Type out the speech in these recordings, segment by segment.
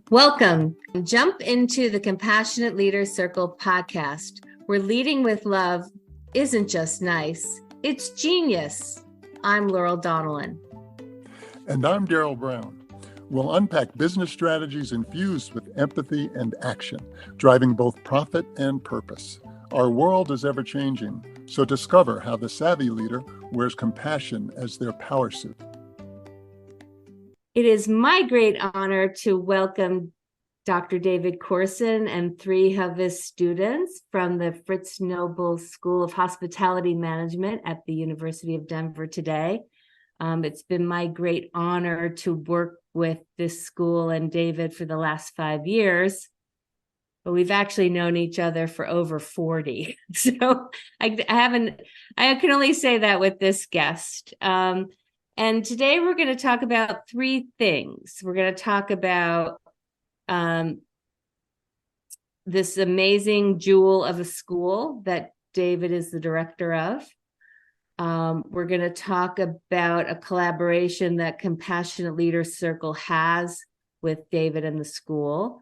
Welcome. Jump into the Compassionate Leaders Circle podcast, where leading with love isn't just nice, it's genius. I'm Laurel Donnellan. And I'm Daryl Brown. We'll unpack business strategies infused with empathy and action, driving both profit and purpose. Our world is ever-changing, so discover how the savvy leader wears compassion as their power suit. It is my great honor to welcome Dr. David Corsun and three of his students from the Fritz Knoebel School of Hospitality Management at the University of Denver today. It's been my great honor to work with this school and David for the last 5 years, but we've actually known each other for over 40. So I can only say that with this guest. And today we're going to talk about three things. We're going to talk about this amazing jewel of a school that David is the director of. We're going to talk about a collaboration that Compassionate Leaders Circle has with David and the school,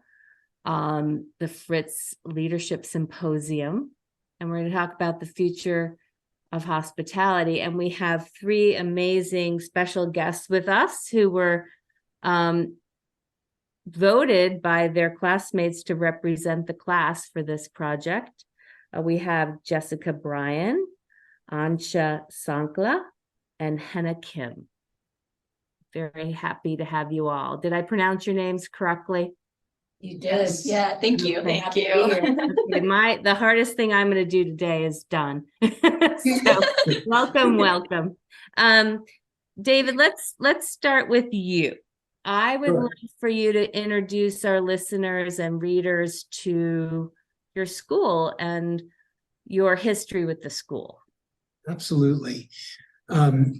the Fritz Leadership Symposium. And we're going to talk about the future of hospitality. And we have three amazing special guests with us who were voted by their classmates to represent the class for this project. We have Jessica Bryan, Aansha Sankla, and Haena Kim. Very happy to have you all. Did I pronounce your names correctly? You did. Yeah, thank you. Thank you. Okay, the hardest thing I'm going to do today is done. So welcome. David, let's start with you. I would like for you to introduce our listeners and readers to your school and your history with the school. Absolutely. So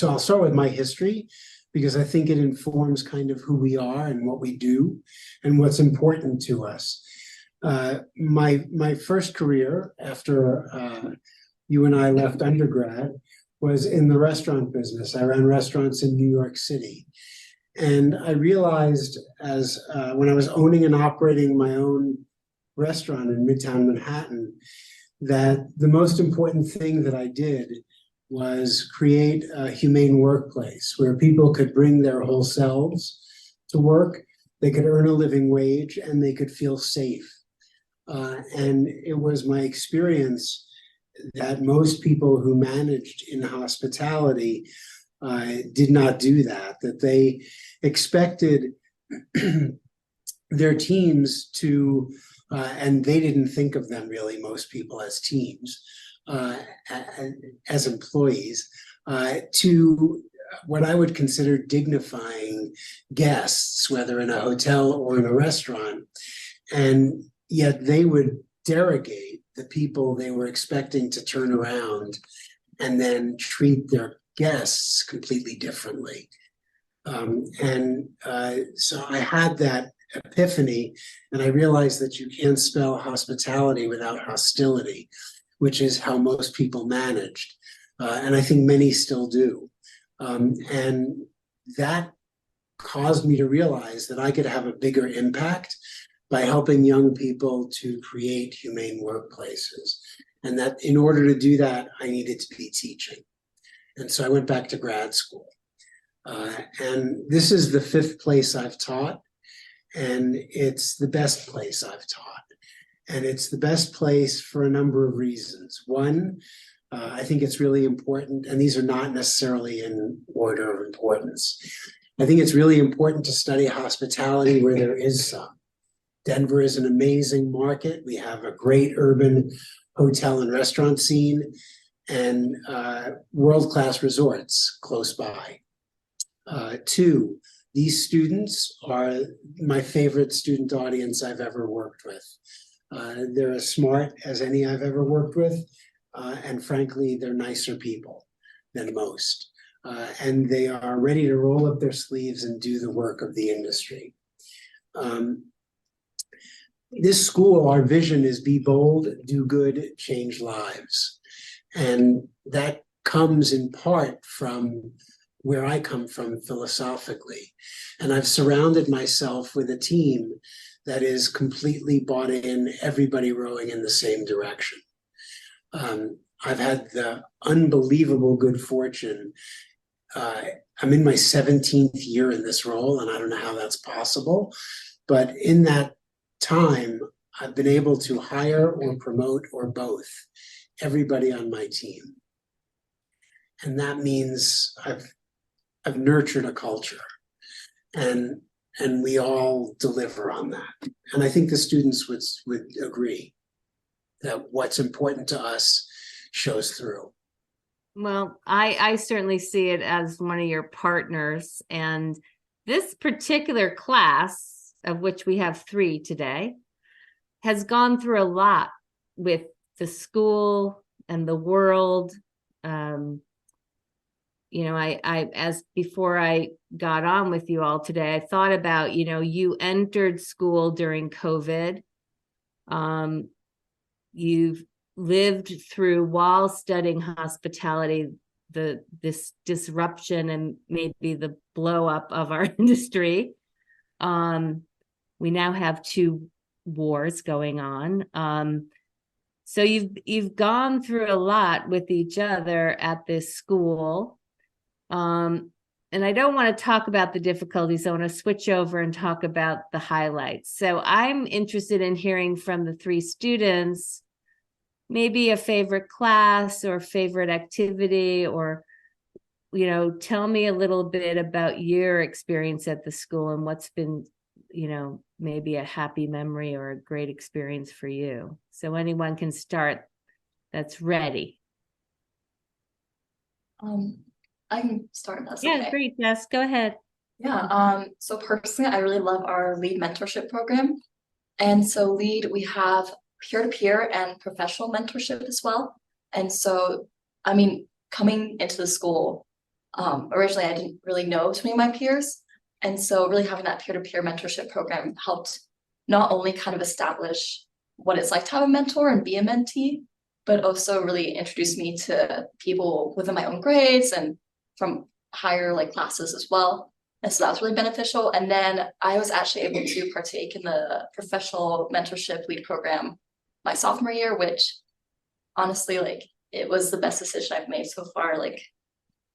I'll start with my history, because I think it informs kind of who we are and what we do and what's important to us. My first career after you and I left undergrad was in the restaurant business. I ran restaurants in New York City. And I realized when I was owning and operating my own restaurant in Midtown Manhattan, that the most important thing that I did was create a humane workplace where people could bring their whole selves to work, they could earn a living wage, and they could feel safe. And it was my experience that most people who managed in hospitality did not do that they expected their teams to, and they didn't think of them really, most people, as teams, as employees, to what I would consider dignifying guests, whether in a hotel or in a restaurant. And yet they would derogate the people they were expecting to turn around and then treat their guests completely differently. So I had that epiphany, and I realized that you can't spell hospitality without hostility, which is how most people managed. And I think many still do. And that caused me to realize that I could have a bigger impact by helping young people to create humane workplaces. And that in order to do that, I needed to be teaching. And so I went back to grad school. And this is the 5th place I've taught, and it's the best place I've taught. And it's the best place for a number of reasons. One, I think it's really important, and these are not necessarily in order of importance. I think it's really important to study hospitality where there is some. Denver is an amazing market. We have a great urban hotel and restaurant scene, and world-class resorts close by. 2, these students are my favorite student audience I've ever worked with. They're as smart as any I've ever worked with, and frankly, they're nicer people than most. And they are ready to roll up their sleeves and do the work of the industry. This school, our vision is be bold, do good, change lives. And that comes in part from where I come from philosophically. And I've surrounded myself with a team that is completely bought in, everybody rowing in the same direction. I've had the unbelievable good fortune. I'm in my 17th year in this role, and I don't know how that's possible. But in that time, I've been able to hire or promote or both everybody on my team. And that means I've nurtured a culture, and we all deliver on that. And I think the students would agree that what's important to us shows through. Well, I certainly see it as one of your partners, and this particular class, of which we have 3 today, has gone through a lot with the school and the world. You know, I as before I got on with you all today, I thought about, you know, you entered school during COVID. You've lived through, while studying hospitality, this disruption and maybe the blow up of our industry. We now have 2 wars going on. So you've gone through a lot with each other at this school. And I don't want to talk about the difficulties. I want to switch over and talk about the highlights. So I'm interested in hearing from the 3 students, maybe a favorite class or favorite activity, or, you know, tell me a little bit about your experience at the school and what's been, you know, maybe a happy memory or a great experience for you. So anyone can start that's ready. I can start. That's Yeah, okay. great, Jess, go ahead. Yeah. So personally, I really love our LEAD mentorship program. And so LEAD, we have peer-to-peer and professional mentorship as well. And so, I mean, coming into the school, originally I didn't really know too many of my peers. And so really having that peer-to-peer mentorship program helped not only kind of establish what it's like to have a mentor and be a mentee, but also really introduced me to people within my own grades and from higher like classes as well. And so that's really beneficial. And then I was actually able to partake in the professional mentorship LEAD program my sophomore year, which honestly, like, it was the best decision I've made so far, like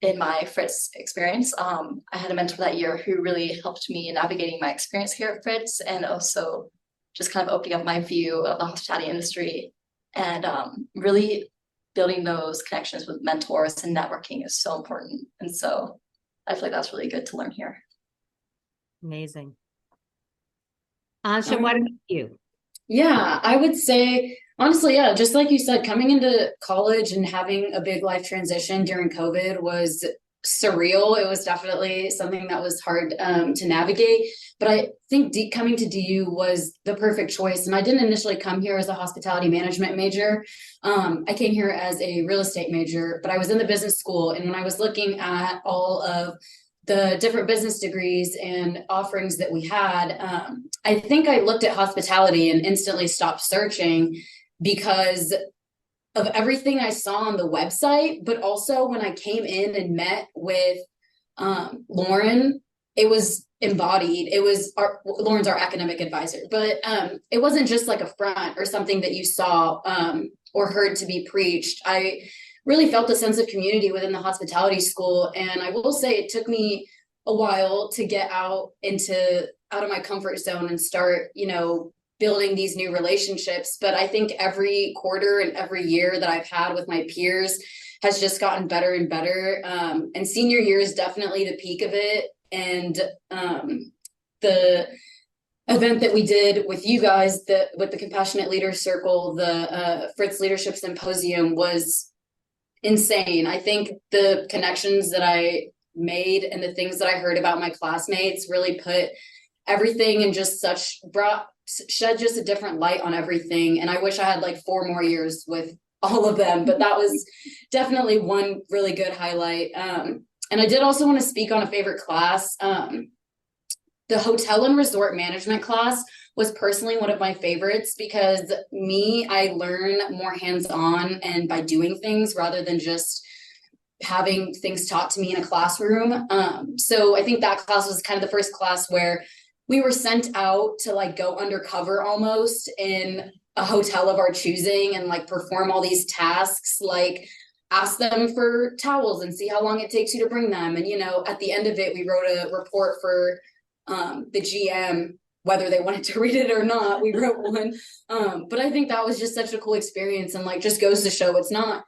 in my Fritz experience. I had a mentor that year who really helped me in navigating my experience here at Fritz, and also just kind of opening up my view of the hospitality industry, and really building those connections with mentors and networking is so important. And so I feel like that's really good to learn here. Amazing. Aansha, what about you? Yeah, I would say, honestly, yeah, just like you said, coming into college and having a big life transition during COVID was surreal. It was definitely something that was hard to navigate. But I think coming to DU was the perfect choice. And I didn't initially come here as a hospitality management major. I came here as a real estate major, but I was in the business school. And when I was looking at all of the different business degrees and offerings that we had, I think I looked at hospitality and instantly stopped searching because of everything I saw on the website. But also when I came in and met with Lauren, it was embodied. It was Lauren's our academic advisor, but it wasn't just like a front or something that you saw or heard to be preached. I really felt a sense of community within the hospitality school. And I will say it took me a while to get out of my comfort zone and start, you know, building these new relationships. But I think every quarter and every year that I've had with my peers has just gotten better and better. And senior year is definitely the peak of it. And the event that we did with you guys, with the Compassionate Leaders Circle, the Fritz Leadership Symposium, was insane. I think the connections that I made and the things that I heard about my classmates really put everything in just shed just a different light on everything. And I wish I had like 4 more years with all of them, but that was definitely one really good highlight. And I did also want to speak on a favorite class. The hotel and resort management class was personally one of my favorites because I learn more hands-on and by doing things rather than just having things taught to me in a classroom. So I think that class was kind of the first class where we were sent out to like go undercover almost in a hotel of our choosing and like perform all these tasks, like ask them for towels and see how long it takes you to bring them. And, you know, at the end of it, we wrote a report for the GM, whether they wanted to read it or not, we wrote one. But I think that was just such a cool experience, and like just goes to show it's not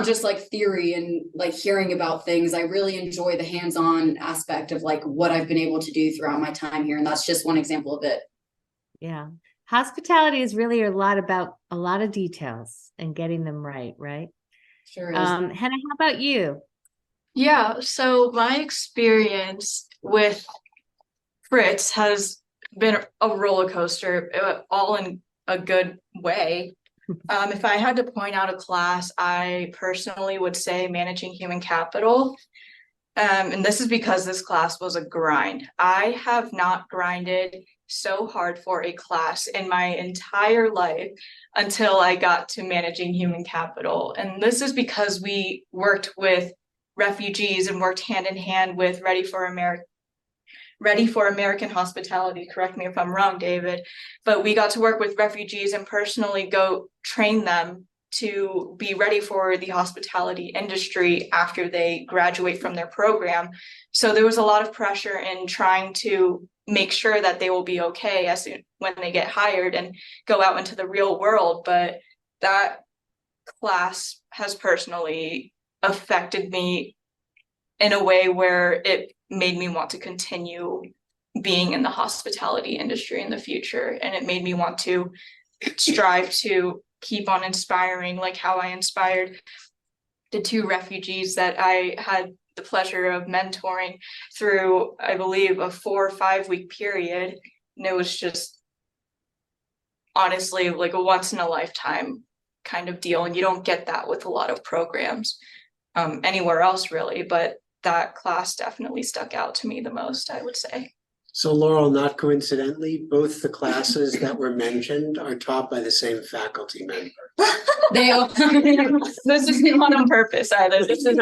just like theory and like hearing about things. I really enjoy the hands-on aspect of like what I've been able to do throughout my time here. And that's just one example of it. Yeah. Hospitality is really a lot about a lot of details and getting them right? Sure is. Haena, how about you? Yeah, so my experience with Fritz has been a roller coaster, all in a good way. If I had to point out a class, I personally would say managing human capital. And this is because this class was a grind. I have not grinded so hard for a class in my entire life until I got to managing human capital. And this is because we worked with refugees and worked hand in hand with Ready for American Hospitality. Correct me if I'm wrong, David, but we got to work with refugees and personally go train them to be ready for the hospitality industry after they graduate from their program. So there was a lot of pressure in trying to make sure that they will be okay when they get hired and go out into the real world. But that class has personally affected me in a way where it made me want to continue being in the hospitality industry in the future. And it made me want to strive to keep on inspiring, like how I inspired the 2 refugees that I had the pleasure of mentoring through, I believe, a 4 or 5 week period. And it was just honestly like a once in a lifetime kind of deal. And you don't get that with a lot of programs anywhere else really, but that class definitely stuck out to me the most, I would say. So Laurel, not coincidentally, both the classes that were mentioned are taught by the same faculty member. They all This is not on purpose either. This is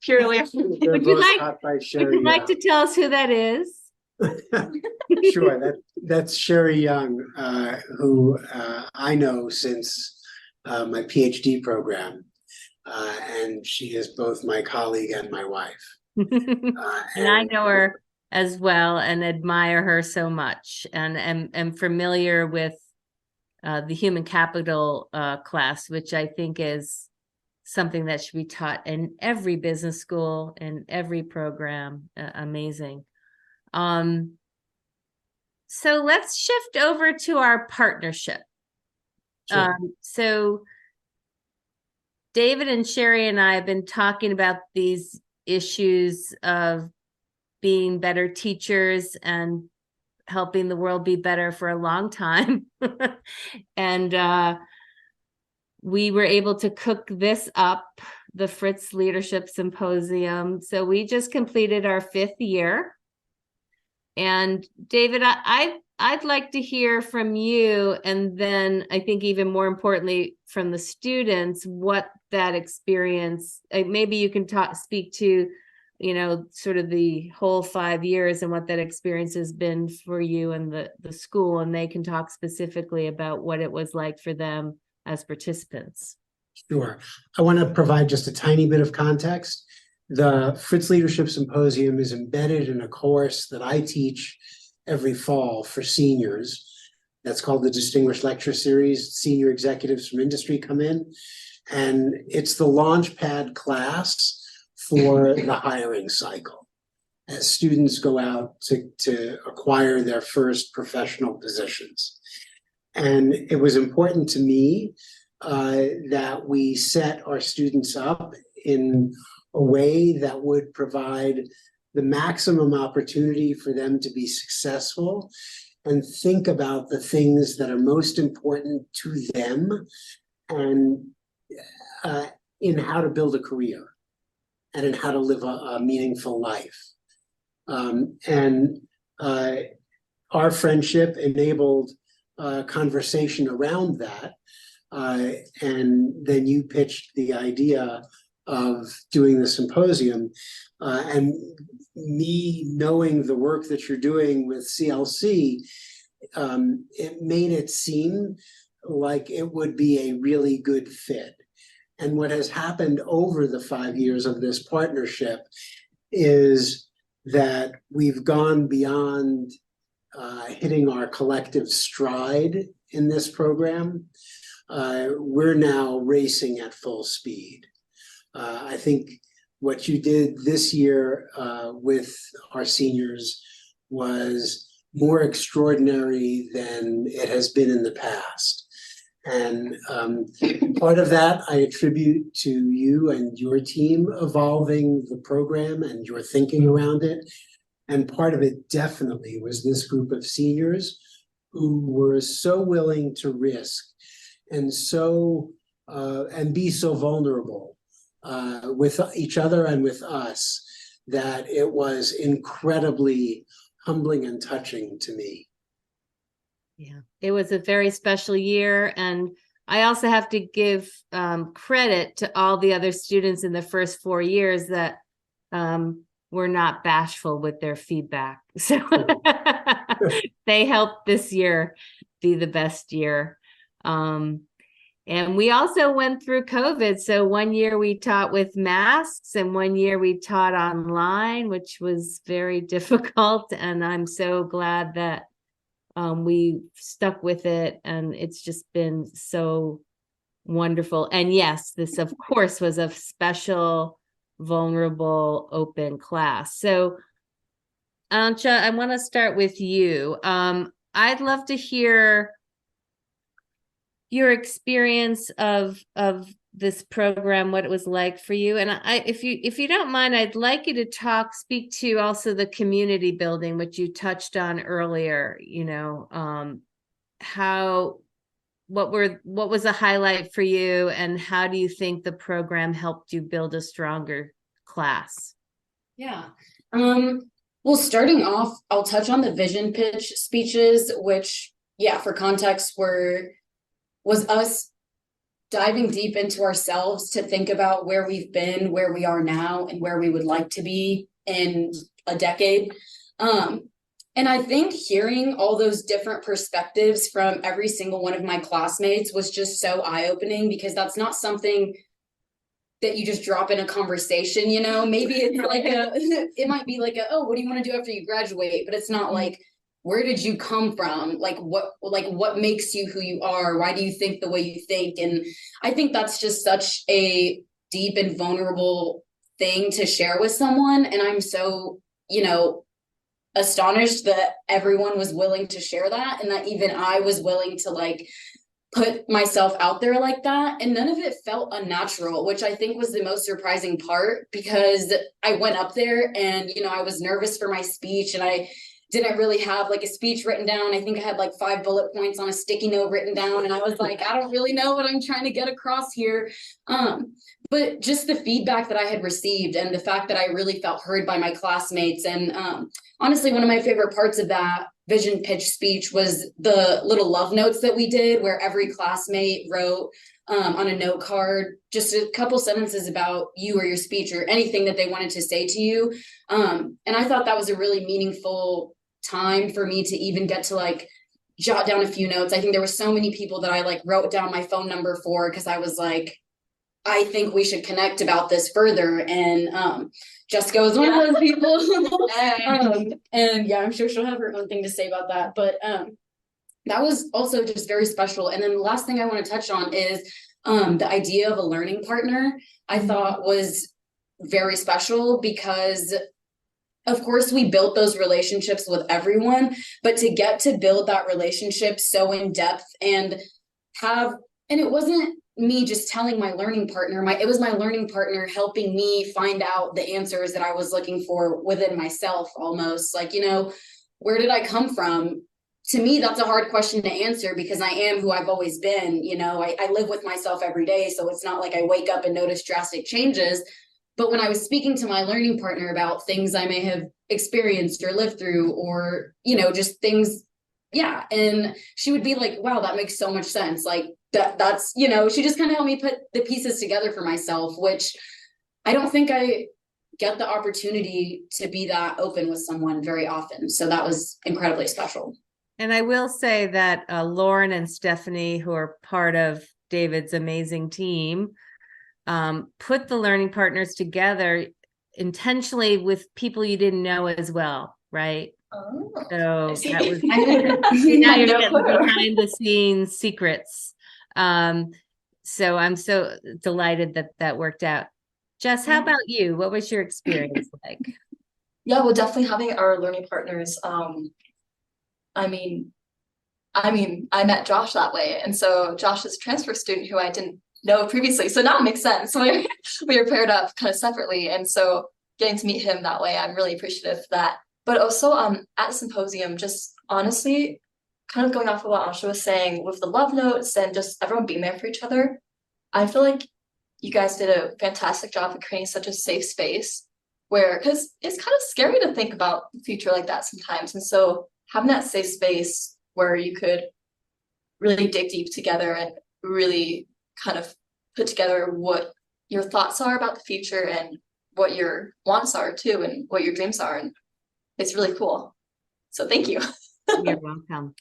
purely. They're Would you both like- taught by Would Sherry you like to tell us who that is? Sure, that's Sherry Young, who I know since my PhD program, and she is both my colleague and my wife. And I know her as well and admire her so much, and am familiar with the human capital class, which I think is something that should be taught in every business school and every program. Amazing. So let's shift over to our partnership. Sure. So David and Sherry and I have been talking about these issues of being better teachers and helping the world be better for a long time. And we were able to cook this up, the Fritz Leadership Symposium. So we just completed our 5th year. And David, I'd like to hear from you, and then I think even more importantly from the students, what that experience, maybe you can speak to, you know, sort of the whole 5 years and what that experience has been for you and the school, and they can talk specifically about what it was like for them as participants. Sure. I want to provide just a tiny bit of context. The Fritz Leadership Symposium is embedded in a course that I teach every fall for seniors. That's called the Distinguished Lecture Series. Senior executives from industry come in, and it's the launchpad class for the hiring cycle as students go out to acquire their first professional positions. And it was important to me that we set our students up in a way that would provide the maximum opportunity for them to be successful and think about the things that are most important to them and in how to build a career and in how to live a meaningful life. Our friendship enabled a conversation around that. And then you pitched the idea of doing the symposium. And me knowing the work that you're doing with CLC, it made it seem like it would be a really good fit. And what has happened over the 5 years of this partnership is that we've gone beyond hitting our collective stride in this program. We're now racing at full speed. I think what you did this year with our seniors was more extraordinary than it has been in the past. And part of that I attribute to you and your team evolving the program and your thinking around it. And part of it definitely was this group of seniors who were so willing to risk and and be so vulnerable with each other and with us, that it was incredibly humbling and touching to me. Yeah, it was a very special year. And I also have to give credit to all the other students in the first 4 years that were not bashful with their feedback. So they helped this year be the best year. And we also went through COVID. So 1 year we taught with masks and 1 year we taught online, which was very difficult. And I'm so glad that we stuck with it, and it's just been so wonderful. And yes, this of course was a special, vulnerable, open class. So Aansha, I want to start with you. I'd love to hear your experience of this program, what it was like for you. And if you don't mind, I'd like you to speak to also the community building, which you touched on earlier. What was a highlight for you, and how do you think the program helped you build a stronger class? Yeah. Well, starting off, I'll touch on the vision pitch speeches, which, yeah, for context, was us diving deep into ourselves to think about where we've been, where we are now, and where we would like to be in a decade. And I think hearing all those different perspectives from every single one of my classmates was just so eye-opening, because that's not something that you just drop in a conversation, maybe it's like it might be like oh, what do you want to do after you graduate? But it's not like, where did you come from? What makes you who you are? Why do you think the way you think? And I think that's just such a deep and vulnerable thing to share with someone. And I'm so, astonished that everyone was willing to share that, and that even I was willing to put myself out there like that. And none of it felt unnatural, which I think was the most surprising part, because I went up there and, I was nervous for my speech, and I didn't really have a speech written down. I think I had 5 bullet points on a sticky note written down. And I was like, I don't really know what I'm trying to get across here. But just the feedback that I had received, and the fact that I really felt heard by my classmates. And honestly, one of my favorite parts of that vision pitch speech was the little love notes that we did, where every classmate wrote on a note card just a couple sentences about you or your speech or anything that they wanted to say to you. And I thought that was a really meaningful time for me to even get to jot down a few notes. I think there were so many people that I wrote down my phone number for, because I was like, I think we should connect about this further. And Jessica was one of those people. And yeah, I'm sure she'll have her own thing to say about that. But that was also just very special. And then the last thing I want to touch on is the idea of a learning partner. I thought was very special, because of course we built those relationships with everyone, but to get to build that relationship so in depth and it wasn't me just telling my learning partner, it was my learning partner helping me find out the answers that I was looking for within myself, almost where did I come from? To me, that's a hard question to answer, because I am who I've always been. I live with myself every day. So it's not like I wake up and notice drastic changes. But when I was speaking to my learning partner about things I may have experienced or lived through, or, just things, yeah. And she would be like, wow, that makes so much sense. That's, she just kind of helped me put the pieces together for myself, which I don't think I get the opportunity to be that open with someone very often. So that was incredibly special. And I will say that Lauren and Stephanie, who are part of David's amazing team, put the learning partners together intentionally with people you didn't know as well, right? Oh, So I see. that was Now now you're getting behind the scenes secrets. So I'm so delighted that that worked out. Jess, how about you? What was your experience like? Yeah, well, definitely having our learning partners. I mean, I met Josh that way, and so Josh is a transfer student who I didn't know previously, so now it makes sense. We were paired up kind of separately, and so getting to meet him that way, I'm really appreciative of that. But also, at the symposium, just honestly, kind of going off of what Aansha was saying with the love notes and just everyone being there for each other, I feel like you guys did a fantastic job of creating such a safe space where, because it's kind of scary to think about the future like that sometimes, and so having that safe space where you could really dig deep together and really kind of put together what your thoughts are about the future and what your wants are too, and what your dreams are, and it's really cool. So thank you. You're welcome.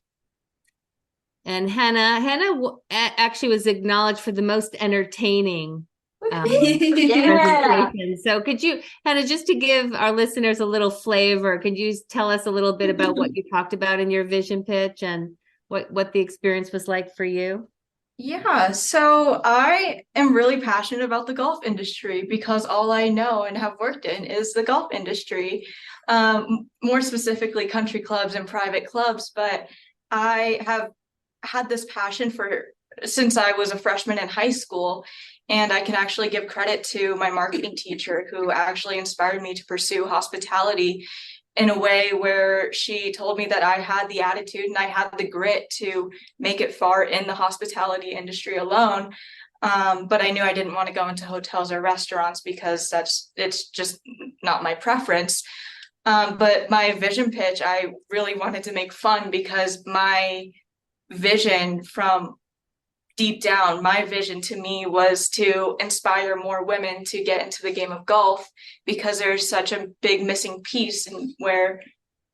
And Hannah actually was acknowledged for the most entertaining Yeah. presentation. So could you, Hannah, just to give our listeners a little flavor, could you tell us a little bit about what you talked about in your vision pitch and what the experience was like for you? Yeah, so I am really passionate about the golf industry because all I know and have worked in is the golf industry, more specifically country clubs and private clubs. But I have had this passion since I was a freshman in high school, and I can actually give credit to my marketing teacher who actually inspired me to pursue hospitality in a way where she told me that I had the attitude and I had the grit to make it far in the hospitality industry alone. But I knew I didn't want to go into hotels or restaurants because it's just not my preference. But my vision pitch, I really wanted to make fun because my vision from deep down, my vision to me was to inspire more women to get into the game of golf because there's such a big missing piece in where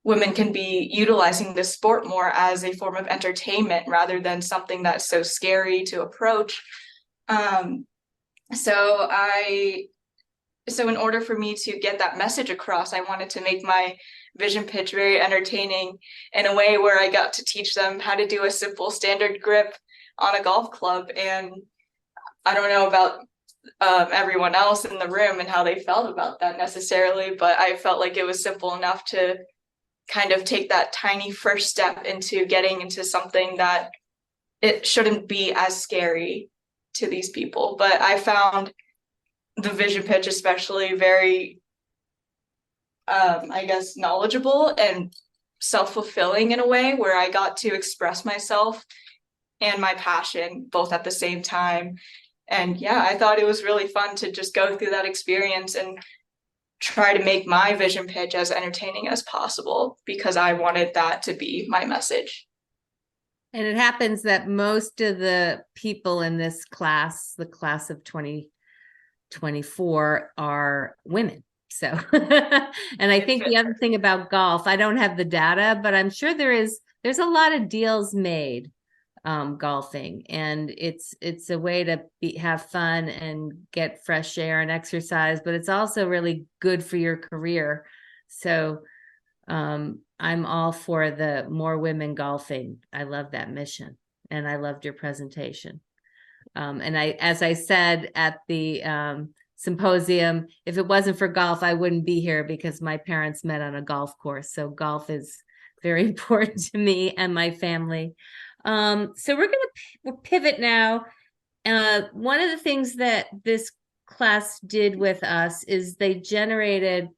women can be utilizing this sport more as a form of entertainment rather than something that's so scary to approach. So in order for me to get that message across, I wanted to make my vision pitch very entertaining in a way where I got to teach them how to do a simple standard grip on a golf club. And I don't know about everyone else in the room and how they felt about that necessarily, but I felt like it was simple enough to kind of take that tiny first step into getting into something that it shouldn't be as scary to these people. But I found the vision pitch especially very, I guess, knowledgeable and self-fulfilling in a way where I got to express myself and my passion both at the same time. And yeah, I thought it was really fun to just go through that experience and try to make my vision pitch as entertaining as possible because I wanted that to be my message. And it happens that most of the people in this class, the class of 2024, are women. So, and I think the other thing about golf, I don't have the data, but I'm sure there's a lot of deals made golfing, and it's a way to have fun and get fresh air and exercise, but it's also really good for your career. So I'm all for the more women golfing. I love that mission, and I loved your presentation. And as I said at the symposium, if it wasn't for golf, I wouldn't be here because my parents met on a golf course. So golf is very important to me and my family. So we're going to pivot now. One of the things that this class did with us is they generated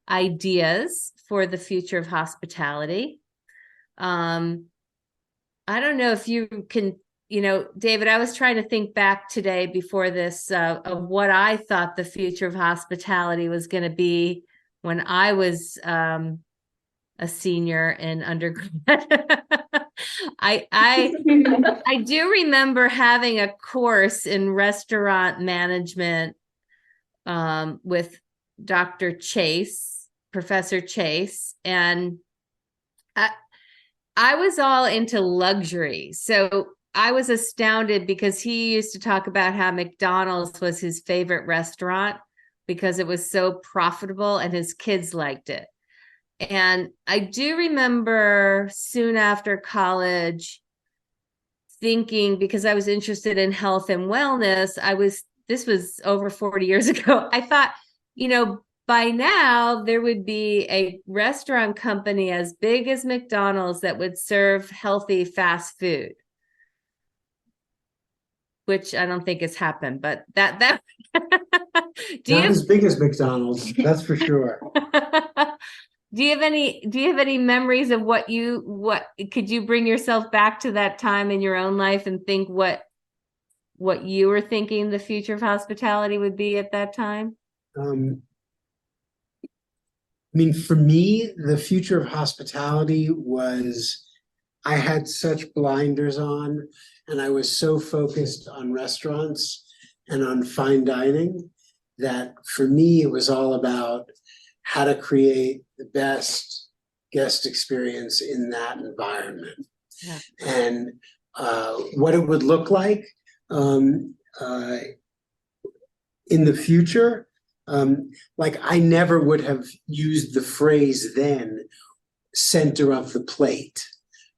ideas for the future of hospitality. I don't know if you can, David, I was trying to think back today before this of what I thought the future of hospitality was going to be when I was a senior in undergrad. I do remember having a course in restaurant management with Dr. Chase, Professor Chase, and I was all into luxury. So I was astounded because he used to talk about how McDonald's was his favorite restaurant because it was so profitable and his kids liked it. And I do remember soon after college thinking, because I was interested in health and wellness, this was over 40 years ago. I thought, by now there would be a restaurant company as big as McDonald's that would serve healthy fast food, which I don't think has happened, but that Not as big as McDonald's, that's for sure. Do you have any memories of what could you bring yourself back to that time in your own life and think what you were thinking the future of hospitality would be at that time? For me, the future of hospitality was, I had such blinders on, and I was so focused on restaurants and on fine dining that for me, it was all about how to create the best guest experience in that environment. Yeah. And what it would look like in the future. I never would have used the phrase then, center of the plate,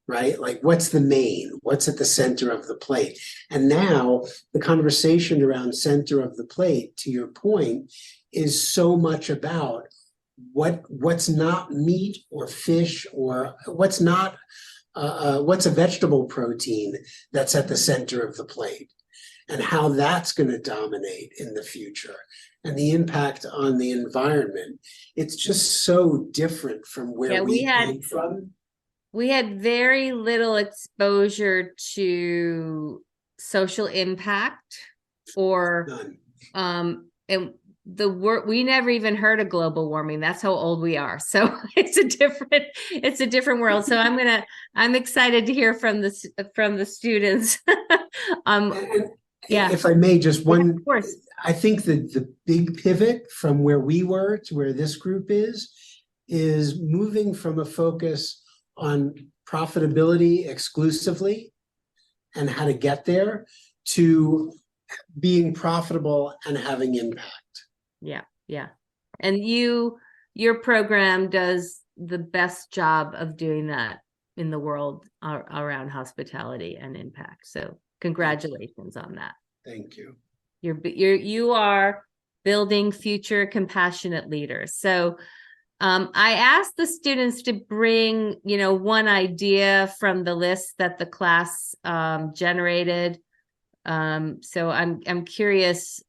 right? What's the main? What's at the center of the plate? And now the conversation around center of the plate, to your point, is so much about what's not meat or fish, or what's a vegetable protein that's at the center of the plate, and how that's going to dominate in the future, and the impact on the environment. It's just so different from where we came from. We had very little exposure to social impact or None. And we never even heard of global warming. That's how old we are. So it's a different world. So I'm excited to hear from the students. Yeah. If I may, just one, of course. I think that the big pivot from where we were to where this group is moving from a focus on profitability exclusively and how to get there to being profitable and having impact. Yeah. And your program does the best job of doing that in the world around hospitality and impact. So congratulations on that. Thank you. You are building future compassionate leaders. So I asked the students to bring, one idea from the list that the class generated. So I'm curious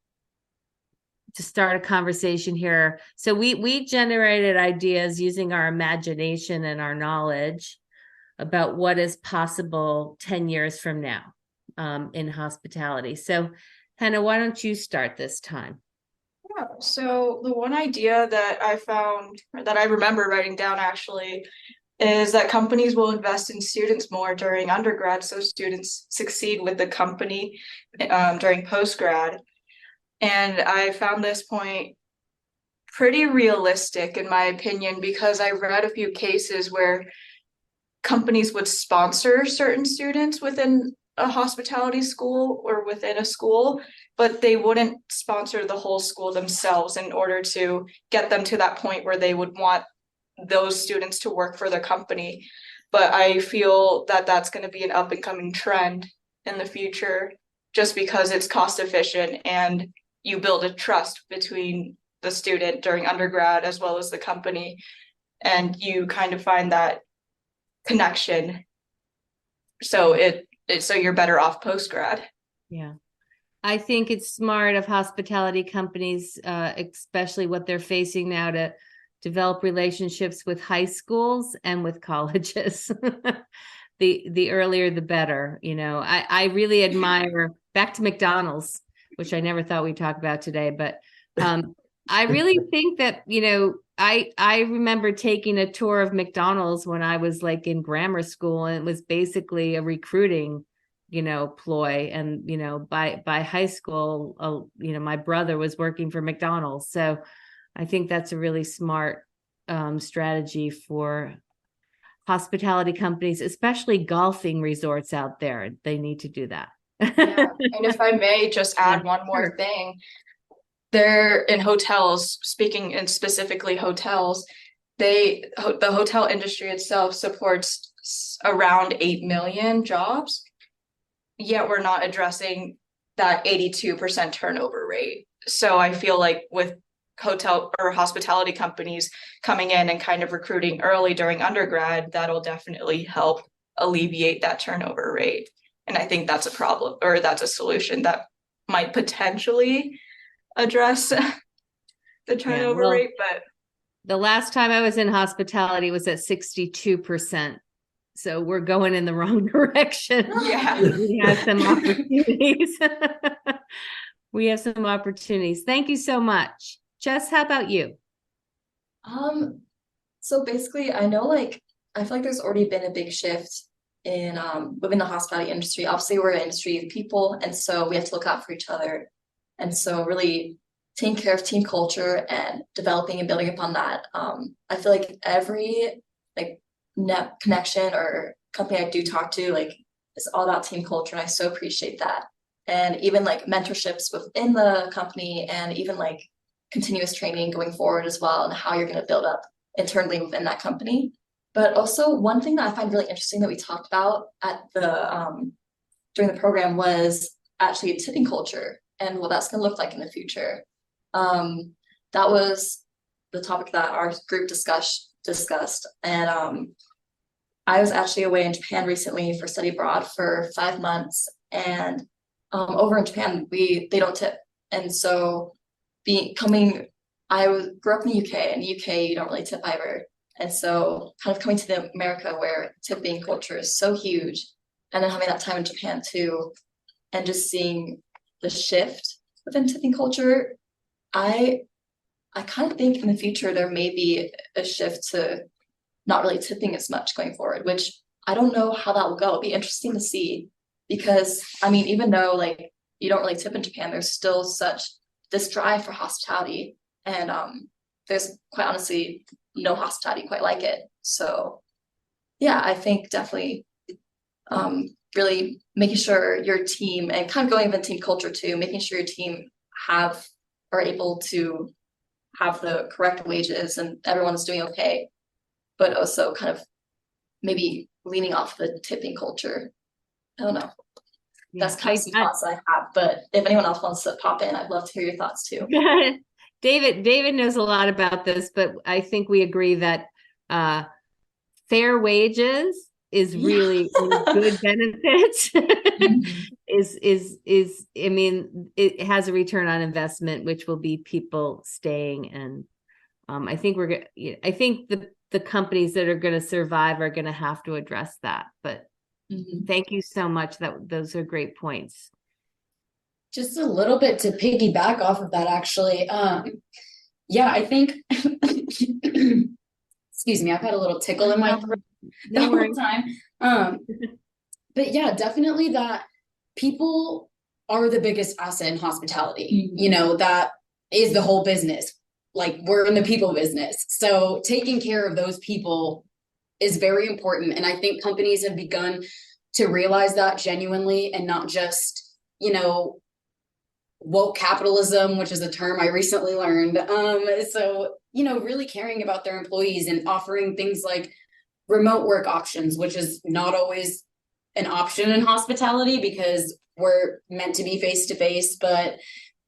to start a conversation here. So we generated ideas using our imagination and our knowledge about what is possible 10 years from now in hospitality. So Haena, why don't you start this time? Yeah, so the one idea that I found, or that I remember writing down actually, is that companies will invest in students more during undergrad so students succeed with the company during postgrad. And I found this point pretty realistic in my opinion, because I read a few cases where companies would sponsor certain students within a hospitality school or within a school, but they wouldn't sponsor the whole school themselves in order to get them to that point where they would want those students to work for the company. But I feel that that's going to be an up and coming trend in the future, just because it's cost efficient and you build a trust between the student during undergrad as well as the company, and you kind of find that connection. So so you're better off post-grad. Yeah. I think it's smart of hospitality companies, especially what they're facing now, to develop relationships with high schools and with colleges. The earlier, the better. I really admire, back to McDonald's, which I never thought we'd talk about today, but I really think that, I remember taking a tour of McDonald's when I was in grammar school, and it was basically a recruiting ploy. And, by high school, my brother was working for McDonald's. So I think that's a really smart strategy for hospitality companies, especially golfing resorts out there. They need to do that. Yeah. And if I may just add one more thing, they're in hotels, speaking in specifically hotels, the hotel industry itself supports around 8 million jobs, yet we're not addressing that 82% turnover rate. So I feel like with hotel or hospitality companies coming in and kind of recruiting early during undergrad, that'll definitely help alleviate that turnover rate. And I think that's a problem, or that's a solution that might potentially address the turnover rate. But the last time I was in hospitality was at 62%. So we're going in the wrong direction. Yeah. We have some opportunities. We have some opportunities. Thank you so much. Jess, how about you? So basically I know I feel like there's already been a big shift in within the hospitality industry. Obviously we're an industry of people, and so we have to look out for each other. And so really taking care of team culture and developing and building upon that. I feel like every net connection or company I do talk to, it's all about team culture. And I so appreciate that. And even mentorships within the company, and even continuous training going forward as well, and how you're going to build up internally within that company. But also one thing that I find really interesting that we talked about at the during the program was actually tipping culture and what that's going to look like in the future. That was the topic that our group discussed. And I was actually away in Japan recently for study abroad for 5 months. And over in Japan, they don't tip. And so I grew up in the UK. In the UK, you don't really tip either. And so kind of coming to America where tipping culture is so huge, and then having that time in Japan too, and just seeing the shift within tipping culture, I kind of think in the future there may be a shift to not really tipping as much going forward, which I don't know how that will go. It'll be interesting to see, because even though you don't really tip in Japan, there's still such this drive for hospitality, and there's quite honestly no hospitality quite like it. So yeah, I think definitely really making sure your team, and kind of going into team culture too, making sure your team are able to have the correct wages and everyone's doing okay, but also kind of maybe leaning off the tipping culture. I don't know. That's kind of some thoughts I have, but if anyone else wants to pop in, I'd love to hear your thoughts too. David knows a lot about this, but I think we agree that fair wages is really a good benefit. It has a return on investment, which will be people staying. And I think the companies that are going to survive are going to have to address that. But thank you so much. Those are great points. Just a little bit to piggyback off of that, actually. I think, excuse me, I've had a little tickle in my throat the whole time. But yeah, definitely that people are the biggest asset in hospitality. That is the whole business. We're in the people business. So taking care of those people is very important. And I think companies have begun to realize that genuinely, and not just, woke capitalism, which is a term I recently learned. So, really caring about their employees and offering things like remote work options, which is not always an option in hospitality because we're meant to be face-to-face, but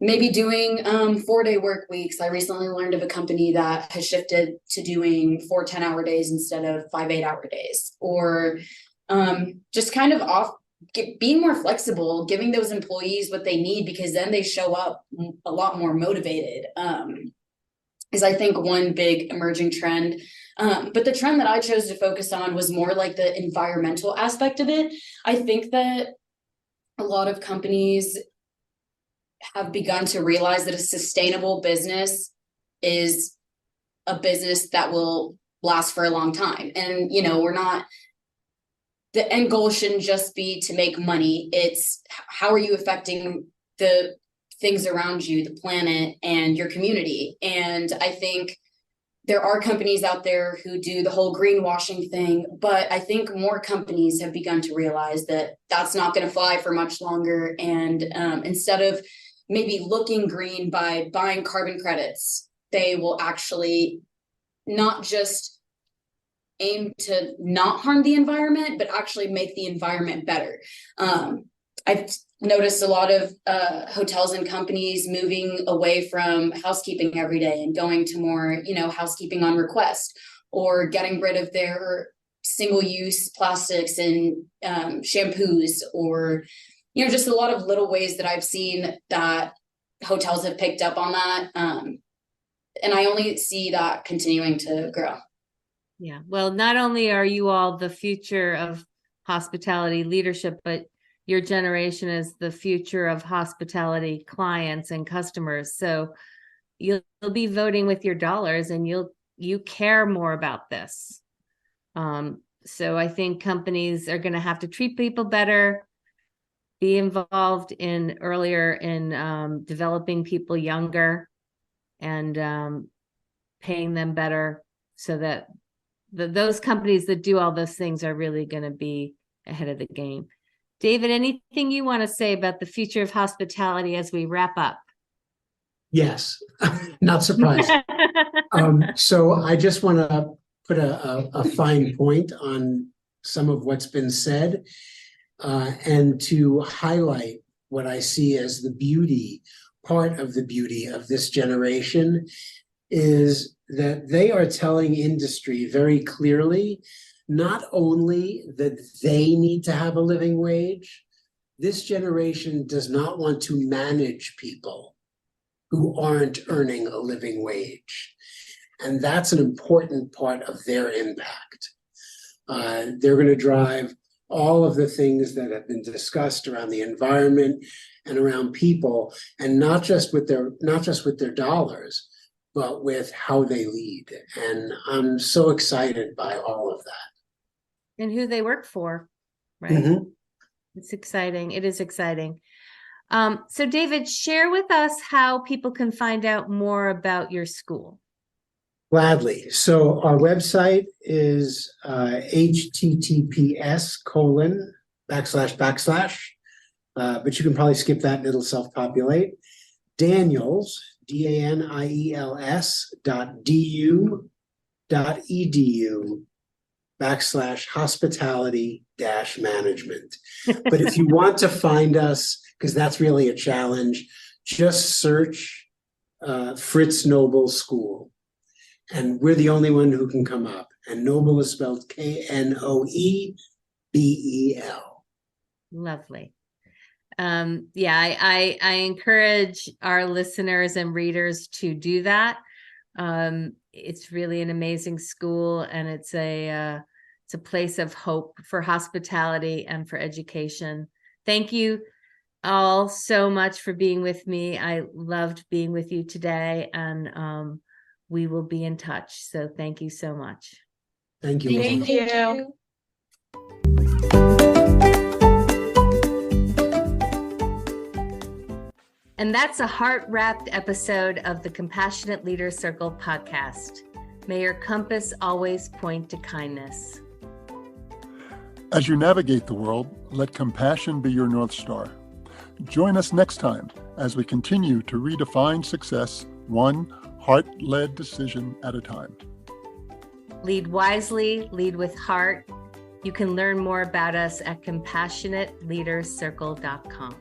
maybe doing 4-day work weeks. I recently learned of a company that has shifted to doing 4 10-hour days instead of 5 8-hour days, or just kind of being more flexible, giving those employees what they need, because then they show up a lot more motivated, is I think one big emerging trend. But the trend that I chose to focus on was more the environmental aspect of it. I think that a lot of companies have begun to realize that a sustainable business is a business that will last for a long time. And, we're not the end goal shouldn't just be to make money. It's how are you affecting the things around you, the planet and your community. And I think there are companies out there who do the whole greenwashing thing, but I think more companies have begun to realize that that's not going to fly for much longer. And instead of maybe looking green by buying carbon credits, they will actually not just aim to not harm the environment, but actually make the environment better. I've noticed a lot of hotels and companies moving away from housekeeping every day and going to more, housekeeping on request, or getting rid of their single-use plastics and shampoos, or, just a lot of little ways that I've seen that hotels have picked up on that. And I only see that continuing to grow. Yeah. Well, not only are you all the future of hospitality leadership, but your generation is the future of hospitality clients and customers. So you'll be voting with your dollars, and you care more about this. So I think companies are going to have to treat people better, be involved earlier in developing people younger, and paying them better, so that those companies that do all those things are really going to be ahead of the game. David, anything you want to say about the future of hospitality as we wrap up? Yes, not surprised. So I just want to put a fine point on some of what's been said, and to highlight what I see as the beauty, part of the beauty of this generation, is that they are telling industry very clearly not only that they need to have a living wage. This generation does not want to manage people who aren't earning a living wage. And that's an important part of their impact. They're going to drive all of the things that have been discussed around the environment and around people, and not just with their dollars, but with how they lead. And I'm so excited by all of that. And who they work for, right? Mm-hmm. It's exciting. It is exciting. So David, share with us how people can find out more about your school. Gladly. So our website is https:// but you can probably skip that and it'll self-populate. Daniels, DANIELS.edu.hospitality-management. But if you want to find us, because that's really a challenge, just search Fritz Knoebel School. And we're the only one who can come up. And Knoebel is spelled Knoebel. Lovely. I encourage our listeners and readers to do that. It's really an amazing school, and it's a place of hope for hospitality and for education. Thank you all so much for being with me. I loved being with you today, and we will be in touch. So thank you so much. Thank you. Thank you. And that's a heart-wrapped episode of the Compassionate Leader Circle podcast. May your compass always point to kindness. As you navigate the world, let compassion be your North Star. Join us next time as we continue to redefine success, one heart-led decision at a time. Lead wisely, lead with heart. You can learn more about us at compassionateleadercircle.com.